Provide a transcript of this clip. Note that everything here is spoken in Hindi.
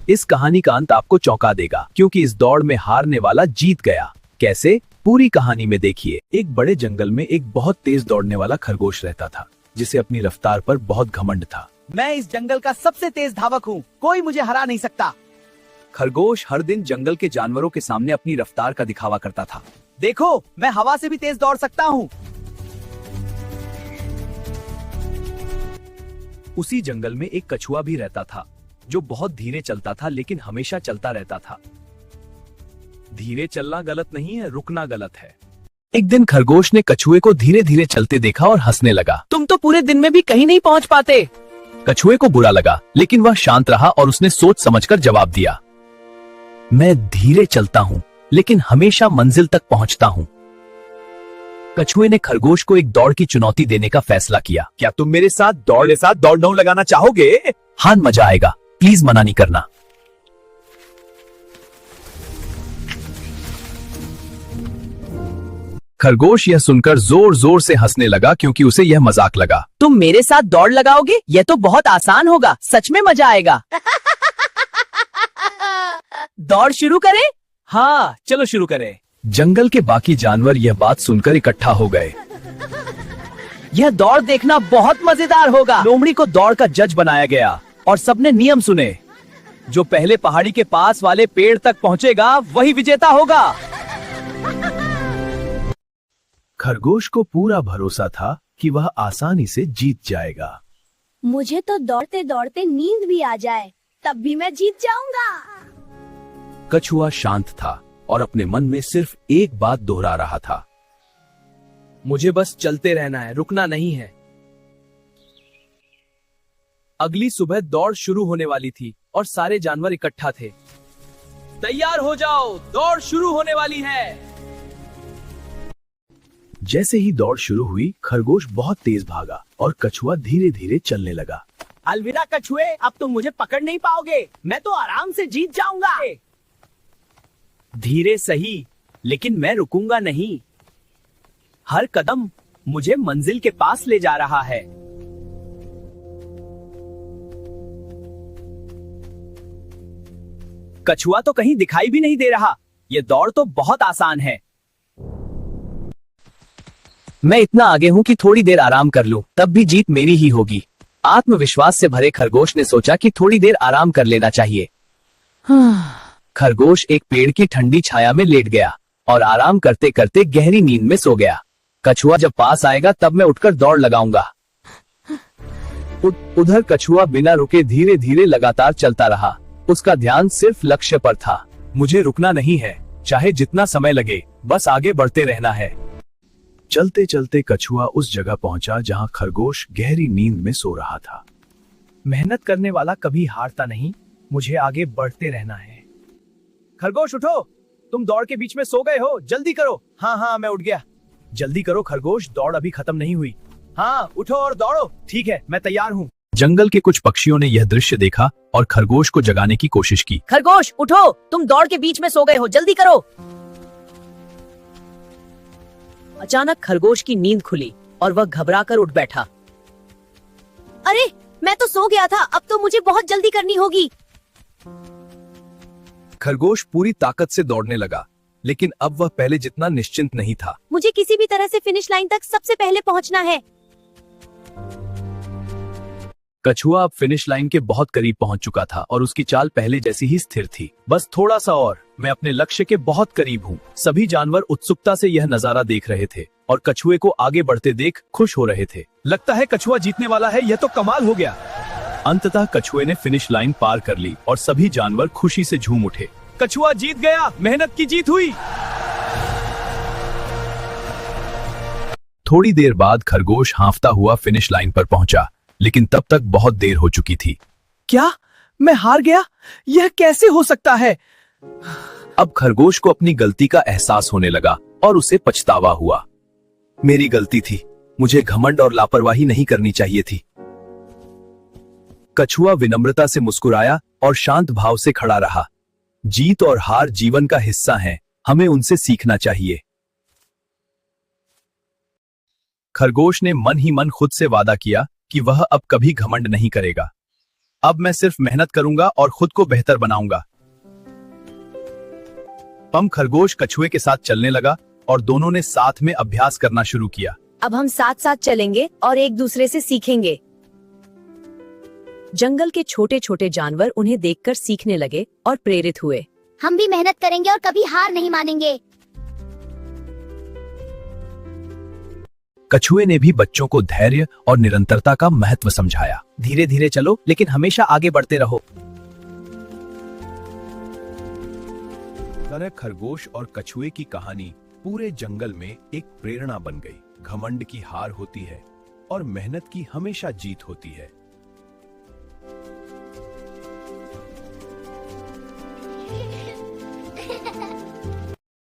इस कहानी का अंत आपको चौंका देगा, क्योंकि इस दौड़ में हारने वाला जीत गया। कैसे? पूरी कहानी में देखिए। एक बड़े जंगल में एक बहुत तेज दौड़ने वाला खरगोश रहता था, जिसे अपनी रफ्तार पर बहुत घमंड था। मैं इस जंगल का सबसे तेज धावक हूँ, कोई मुझे हरा नहीं सकता। खरगोश हर दिन जंगल के जानवरों के सामने अपनी रफ्तार का दिखावा करता था। देखो, मैं हवा से भी तेज दौड़ सकता हूँ। उसी जंगल में एक कछुआ भी रहता था, जो बहुत धीरे चलता था, लेकिन हमेशा चलता रहता था। धीरे चलना गलत नहीं है, रुकना गलत है। एक दिन खरगोश ने कछुए को धीरे धीरे चलते देखा और हंसने लगा। तुम तो पूरे दिन में भी कहीं नहीं पहुँच पाते। कछुए को बुरा लगा, लेकिन वह शांत रहा और उसने सोच समझकर जवाब दिया, मैं धीरे चलता हूँ, लेकिन हमेशा मंजिल तक पहुँचता हूँ। कछुए ने खरगोश को एक दौड़ की चुनौती देने का फैसला किया। क्या तुम मेरे साथ दौड़ लगाना चाहोगे? हाँ, मजा आएगा, प्लीज मना नहीं करना। खरगोश यह सुनकर जोर जोर से हंसने लगा, क्योंकि उसे यह मजाक लगा। तुम मेरे साथ दौड़ लगाओगे? यह तो बहुत आसान होगा, सच में मजा आएगा। दौड़ शुरू करें? हाँ, चलो शुरू करें। जंगल के बाकी जानवर यह बात सुनकर इकट्ठा हो गए। यह दौड़ देखना बहुत मजेदार होगा। लोमड़ी को दौड़ का जज बनाया गया और सबने नियम सुने। जो पहले पहाड़ी के पास वाले पेड़ तक पहुंचेगा, वही विजेता होगा। खरगोश को पूरा भरोसा था कि वह आसानी से जीत जाएगा। मुझे तो दौड़ते दौड़ते नींद भी आ जाए, तब भी मैं जीत जाऊंगा। कछुआ शांत था और अपने मन में सिर्फ एक बात दोहरा रहा था, मुझे बस चलते रहना है, रुकना नहीं है। अगली सुबह दौड़ शुरू होने वाली थी और सारे जानवर इकट्ठा थे। तैयार हो जाओ, दौड़ शुरू होने वाली है। जैसे ही दौड़ शुरू हुई, खरगोश बहुत तेज भागा और कछुआ धीरे धीरे चलने लगा। अलविदा कछुए, अब तुम मुझे पकड़ नहीं पाओगे, मैं तो आराम से जीत जाऊंगा। धीरे सही, लेकिन मैं रुकूंगा नहीं। हर कदम मुझे मंजिल के पास ले जा रहा है। कछुआ तो कहीं दिखाई भी नहीं दे रहा। यह दौड़ तो बहुत आसान है। मैं इतना आगे हूं कि थोड़ी देर आराम कर लूं, तब भी जीत मेरी ही होगी। आत्मविश्वास से भरे खरगोश ने सोचा कि थोड़ी देर आराम कर लेना चाहिए। खरगोश एक पेड़ की ठंडी छाया में लेट गया और आराम करते करते गहरी नींद में सो गया। कछुआ जब पास आएगा, तब मैं उठकर दौड़ लगाऊंगा। उधर कछुआ बिना रुके धीरे धीरे लगातार चलता रहा। उसका ध्यान सिर्फ लक्ष्य पर था। मुझे रुकना नहीं है, चाहे जितना समय लगे, बस आगे बढ़ते रहना है। चलते चलते कछुआ उस जगह पहुंचा जहां खरगोश गहरी नींद में सो रहा था। मेहनत करने वाला कभी हारता नहीं, मुझे आगे बढ़ते रहना है। खरगोश उठो, तुम दौड़ के बीच में सो गए हो, जल्दी करो। हाँ हाँ, मैं उठ गया। जल्दी करो खरगोश, दौड़ अभी खत्म नहीं हुई। हाँ, उठो और दौड़ो। ठीक है, मैं तैयार हूँ। जंगल के कुछ पक्षियों ने यह दृश्य देखा और खरगोश को जगाने की कोशिश की। खरगोश उठो, तुम दौड़ के बीच में सो गए हो, जल्दी करो। अचानक खरगोश की नींद खुली और वह घबराकर उठ बैठा। अरे, मैं तो सो गया था, अब तो मुझे बहुत जल्दी करनी होगी। खरगोश पूरी ताकत से दौड़ने लगा, लेकिन अब वह पहले जितना निश्चिंत नहीं था। मुझे किसी भी तरह से फिनिश लाइन तक सबसे पहले पहुंचना है। कछुआ अब फिनिश लाइन के बहुत करीब पहुंच चुका था और उसकी चाल पहले जैसी ही स्थिर थी। बस थोड़ा सा और, मैं अपने लक्ष्य के बहुत करीब हूँ। सभी जानवर उत्सुकता से यह नजारा देख रहे थे और कछुए को आगे बढ़ते देख खुश हो रहे थे। लगता है कछुआ जीतने वाला है, यह तो कमाल हो गया। अंततः कछुए ने फिनिश लाइन पार कर ली और सभी जानवर खुशी से झूम उठे। कछुआ जीत गया, मेहनत की जीत हुई। थोड़ी देर बाद खरगोश हांफता हुआ फिनिश लाइन पर पहुंचा, लेकिन तब तक बहुत देर हो चुकी थी। क्या मैं हार गया? यह कैसे हो सकता है? अब खरगोश को अपनी गलती का एहसास होने लगा और उसे पछतावा हुआ। मेरी गलती थी, मुझे घमंड और लापरवाही नहीं करनी चाहिए थी। कछुआ विनम्रता से मुस्कुराया और शांत भाव से खड़ा रहा। जीत और हार जीवन का हिस्सा हैं, हमें उनसे सीखना चाहिए। खरगोश ने मन ही मन खुद से वादा किया कि वह अब कभी घमंड नहीं करेगा। अब मैं सिर्फ मेहनत करूंगा और खुद को बेहतर बनाऊंगा। पम खरगोश कछुए के साथ चलने लगा और दोनों ने साथ में अभ्यास करना शुरू किया। अब हम साथ साथ चलेंगे और एक दूसरे से सीखेंगे। जंगल के छोटे छोटे जानवर उन्हें देखकर सीखने लगे और प्रेरित हुए। हम भी मेहनत करेंगे और कभी हार नहीं मानेंगे। कछुए ने भी बच्चों को धैर्य और निरंतरता का महत्व समझाया। धीरे धीरे चलो, लेकिन हमेशा आगे बढ़ते रहो। तरह खरगोश और कछुए की कहानी पूरे जंगल में एक प्रेरणा बन गई। घमंड की हार होती है और मेहनत की हमेशा जीत होती है।